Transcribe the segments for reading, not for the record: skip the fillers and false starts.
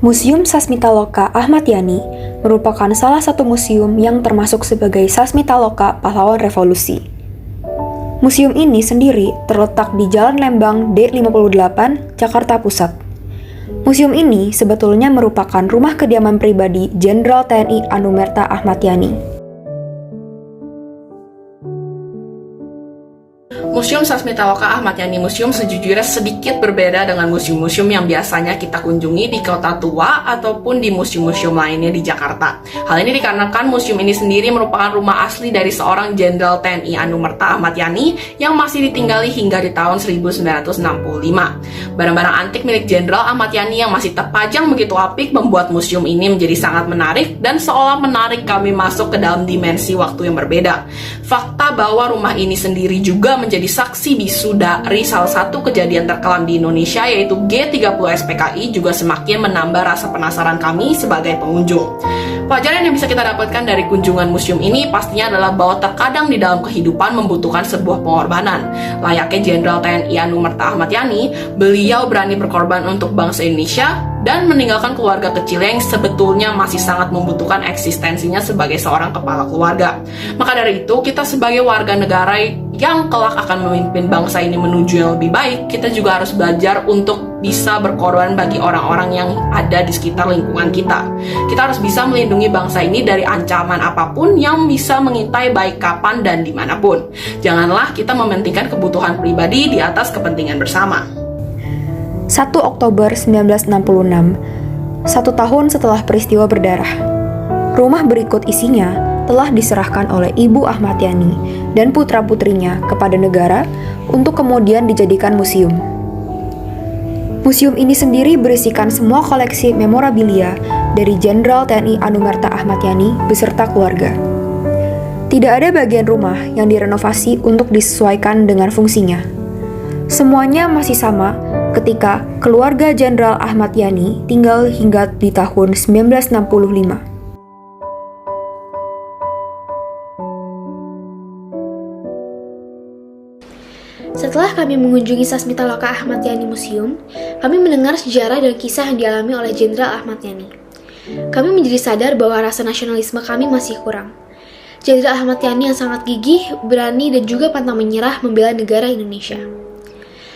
Museum Sasmitaloka Ahmad Yani merupakan salah satu museum yang termasuk sebagai Sasmitaloka Pahlawan Revolusi. Museum ini sendiri terletak di Jalan Lembang D58, Jakarta Pusat. Museum ini sebetulnya merupakan rumah kediaman pribadi Jenderal TNI Anumerta Ahmad Yani. Museum Sasmitaloka Ahmad Yani Museum sejujurnya sedikit berbeda dengan museum-museum yang biasanya kita kunjungi di kota tua ataupun di museum-museum lainnya di Jakarta. Hal ini dikarenakan museum ini sendiri merupakan rumah asli dari seorang Jenderal TNI Anumerta Ahmad Yani yang masih ditinggali hingga di tahun 1965. Barang-barang antik milik Jenderal Ahmad Yani yang masih terpajang begitu apik membuat museum ini menjadi sangat menarik dan seolah menarik kami masuk ke dalam dimensi waktu yang berbeda. Fakta bahwa rumah ini sendiri juga menjadi saksi bisu dari salah satu kejadian terkelam di Indonesia yaitu G30 SPKI juga semakin menambah rasa penasaran kami sebagai pengunjung. Pelajaran yang bisa kita dapatkan dari kunjungan museum ini pastinya adalah bahwa terkadang di dalam kehidupan membutuhkan sebuah pengorbanan. Layaknya Jenderal TNI Anumerta Ahmad Yani, beliau berani berkorban untuk bangsa Indonesia dan meninggalkan keluarga kecil yang sebetulnya masih sangat membutuhkan eksistensinya sebagai seorang kepala keluarga. Maka dari itu, kita sebagai warga negara yang kelak akan memimpin bangsa ini menuju yang lebih baik, kita juga harus belajar untuk bisa berkorban bagi orang-orang yang ada di sekitar lingkungan kita. Kita harus bisa melindungi bangsa ini dari ancaman apapun yang bisa mengintai baik kapan dan dimanapun. Janganlah kita mementingkan kebutuhan pribadi di atas kepentingan bersama. 1 Oktober 1966, 1 tahun setelah peristiwa berdarah. Rumah berikut isinya telah diserahkan oleh Ibu Ahmad Yani dan putra-putrinya kepada negara untuk kemudian dijadikan museum. Museum ini sendiri berisikan semua koleksi memorabilia dari Jenderal TNI Anumerta Ahmad Yani beserta keluarga. Tidak ada bagian rumah yang direnovasi untuk disesuaikan dengan fungsinya. Semuanya masih sama ketika keluarga Jenderal Ahmad Yani tinggal hingga di tahun 1965. Setelah kami mengunjungi Sasmitaloka Ahmad Yani Museum, kami mendengar sejarah dan kisah yang dialami oleh Jenderal Ahmad Yani. Kami menjadi sadar bahwa rasa nasionalisme kami masih kurang. Jenderal Ahmad Yani yang sangat gigih, berani, dan juga pantang menyerah membela negara Indonesia.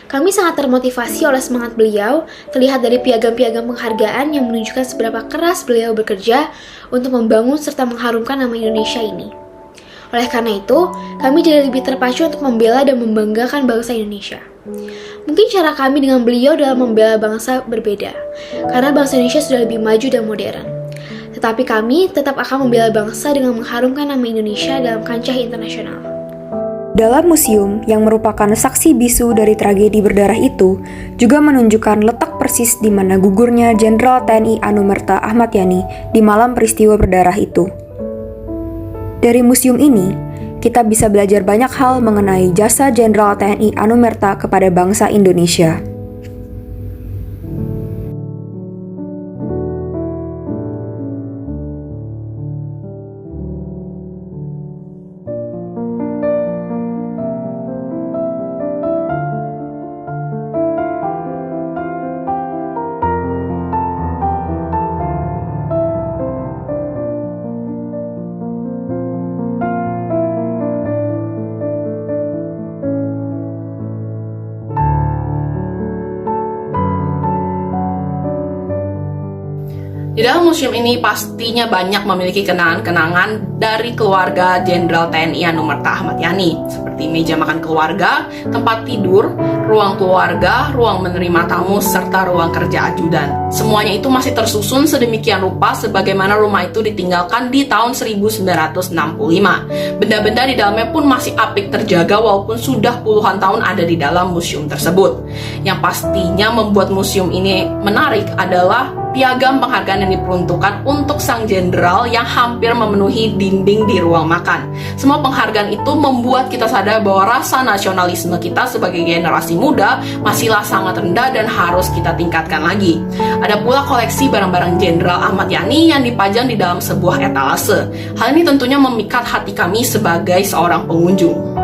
Kami sangat termotivasi oleh semangat beliau, terlihat dari piagam-piagam penghargaan yang menunjukkan seberapa keras beliau bekerja untuk membangun serta mengharumkan nama Indonesia ini. Oleh karena itu, kami jadi lebih terpacu untuk membela dan membanggakan bangsa Indonesia. Mungkin cara kami dengan beliau dalam membela bangsa berbeda, karena bangsa Indonesia sudah lebih maju dan modern. Tetapi kami tetap akan membela bangsa dengan mengharumkan nama Indonesia dalam kancah internasional. Dalam museum yang merupakan saksi bisu dari tragedi berdarah itu, juga menunjukkan letak persis di mana gugurnya Jenderal TNI Anumerta Ahmad Yani di malam peristiwa berdarah itu. Dari museum ini, kita bisa belajar banyak hal mengenai jasa Jenderal TNI Anumerta kepada bangsa Indonesia. Di dalam museum ini pastinya banyak memiliki kenangan-kenangan dari keluarga Jenderal TNI Anumerta Ahmad Yani, seperti meja makan keluarga, tempat tidur, ruang keluarga, ruang menerima tamu, serta ruang kerja ajudan. Semuanya itu masih tersusun sedemikian rupa sebagaimana rumah itu ditinggalkan di tahun 1965. Benda-benda di dalamnya pun masih apik terjaga walaupun sudah puluhan tahun ada di dalam museum tersebut. Yang pastinya membuat museum ini menarik adalah piagam penghargaan yang diperuntukkan untuk sang jenderal yang hampir memenuhi dinding di ruang makan. Semua penghargaan itu membuat kita sadar bahwa rasa nasionalisme kita sebagai generasi muda masihlah sangat rendah dan harus kita tingkatkan lagi. Ada pula koleksi barang-barang Jenderal Ahmad Yani yang dipajang di dalam sebuah etalase. Hal ini tentunya memikat hati kami sebagai seorang pengunjung.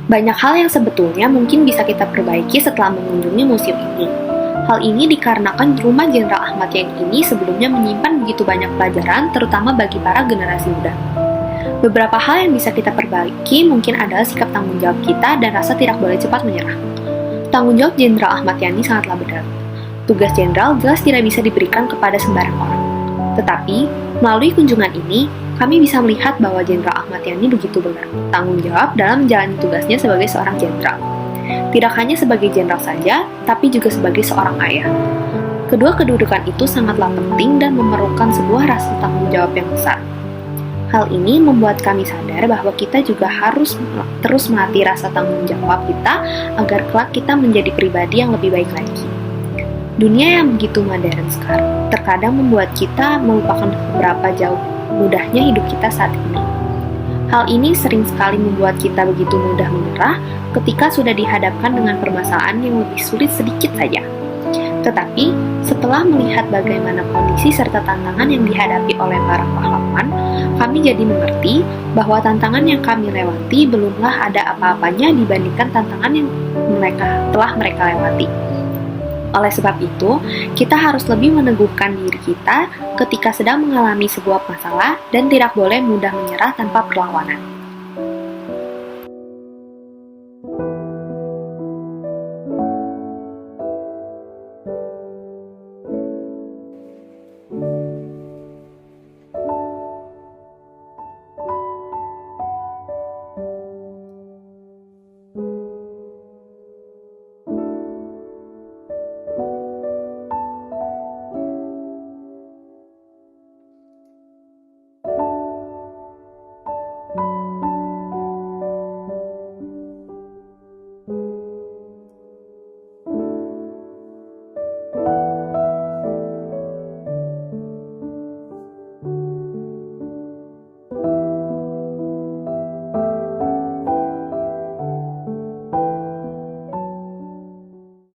Banyak hal yang sebetulnya mungkin bisa kita perbaiki setelah mengunjungi museum ini. Hal ini dikarenakan rumah Jenderal Ahmad Yani ini sebelumnya menyimpan begitu banyak pelajaran, terutama bagi para generasi muda. Beberapa hal yang bisa kita perbaiki mungkin adalah sikap tanggung jawab kita dan rasa tidak boleh cepat menyerah. Tanggung jawab Jenderal Ahmad Yani sangatlah berat. Tugas jenderal jelas tidak bisa diberikan kepada sembarang orang. Tetapi, melalui kunjungan ini, kami bisa melihat bahwa Jenderal Ahmad Yani begitu bertanggung jawab dalam menjalani tugasnya sebagai seorang jenderal. Tidak hanya sebagai jenderal saja, tapi juga sebagai seorang ayah. Kedua kedudukan itu sangatlah penting dan memerlukan sebuah rasa tanggung jawab yang besar. Hal ini membuat kami sadar bahwa kita juga harus terus melatih rasa tanggung jawab kita agar kelak kita menjadi pribadi yang lebih baik lagi. Dunia yang begitu modern sekarang terkadang membuat kita melupakan beberapa jauh mudahnya hidup kita saat ini. Hal ini sering sekali membuat kita begitu mudah menyerah ketika sudah dihadapkan dengan permasalahan yang lebih sulit sedikit saja. Tetapi, setelah melihat bagaimana kondisi serta tantangan yang dihadapi oleh para pahlawan, kami jadi mengerti bahwa tantangan yang kami lewati belumlah ada apa-apanya dibandingkan tantangan yang telah mereka lewati. Oleh sebab itu, kita harus lebih meneguhkan diri kita ketika sedang mengalami sebuah masalah dan tidak boleh mudah menyerah tanpa perlawanan.